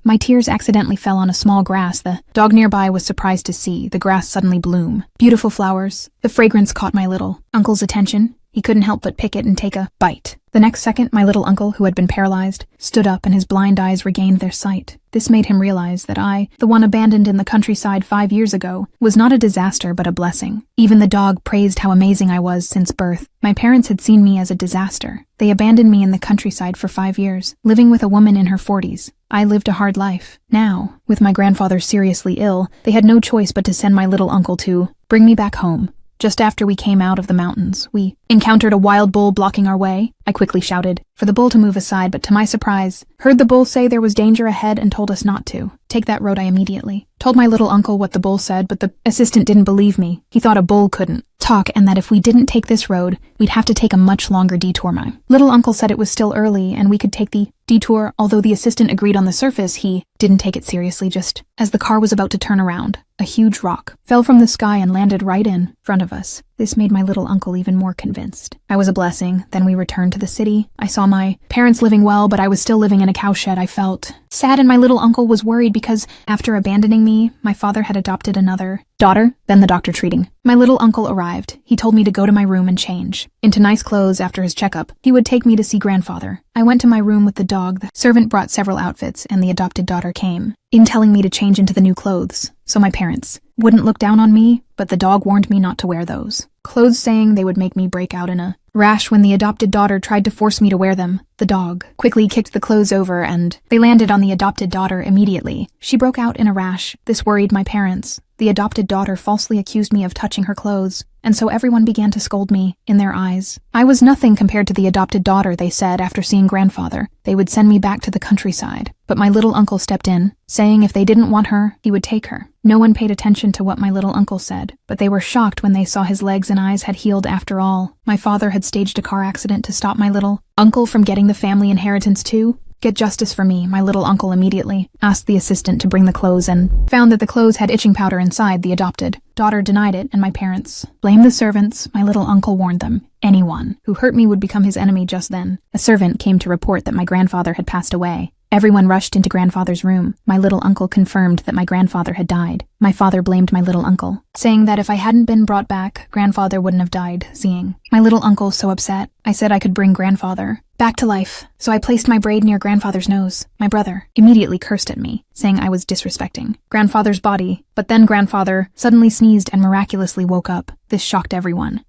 My tears accidentally fell on a small grass the dog nearby was surprised to see the grass suddenly bloom. Beautiful flowers. The fragrance caught my little uncle's attention. He couldn't help but pick it and take a bite. The next second, my little uncle, who had been paralyzed, stood up and his blind eyes regained their sight. This made him realize that I, the one abandoned in the countryside 5 years ago, was not a disaster but a blessing. Even the dog praised how amazing I was since birth. My parents had seen me as a disaster. They abandoned me in the countryside for 5 years, living with a woman in her 40s. I lived a hard life. Now, with my grandfather seriously ill, they had no choice but to send my little uncle to bring me back home. Just after we came out of the mountains, we encountered a wild bull blocking our way. I quickly shouted for the bull to move aside, but to my surprise, heard the bull say there was danger ahead and told us not to take that road. I immediately told my little uncle what the bull said, but the assistant didn't believe me. He thought a bull couldn't talk and that if we didn't take this road, we'd have to take a much longer detour. My little uncle said it was still early and we could take the detour. Although the assistant agreed on the surface, he didn't take it seriously. Just as the car was about to turn around, a huge rock fell from the sky and landed right in front of us. This made my little uncle even more convinced I was a blessing. Then we returned to the city. I saw my parents living well, but I was still living in a cowshed. I felt sad and my little uncle was worried because after abandoning me, my father had adopted another daughter. Then the doctor treating my little uncle arrived. He told me to go to my room and change into nice clothes. After his checkup, he would take me to see grandfather. I went to my room with the dog. The servant brought several outfits and the adopted daughter came in telling me to change into the new clothes so my parents wouldn't look down on me, but the dog warned me not to wear those clothes, saying they would make me break out in a rash when the adopted daughter tried to force me to wear them. The dog quickly kicked the clothes over and they landed on the adopted daughter immediately. She broke out in a rash. This worried my parents. The adopted daughter falsely accused me of touching her clothes, and so everyone began to scold me in their eyes. I was nothing compared to the adopted daughter, they said. After seeing grandfather, they would send me back to the countryside. But my little uncle stepped in, saying if they didn't want her, he would take her. No one paid attention to what my little uncle said, but they were shocked when they saw his legs and eyes had healed after all. My father had staged a car accident to stop my little uncle from getting the family inheritance too. Get justice for me. My little uncle immediately asked the assistant to bring the clothes and found that the clothes had itching powder inside. The adopted daughter denied it and my parents blamed the servants. My little uncle warned them. Anyone who hurt me would become his enemy. Just then, a servant came to report that my grandfather had passed away. Everyone rushed into grandfather's room. My little uncle confirmed that my grandfather had died. My father blamed my little uncle, saying that if I hadn't been brought back, grandfather wouldn't have died. Seeing my little uncle so upset, I said I could bring grandfather back to life. So I placed my braid near grandfather's nose. My brother immediately cursed at me, saying I was disrespecting grandfather's body. But then grandfather suddenly sneezed and miraculously woke up. This shocked everyone.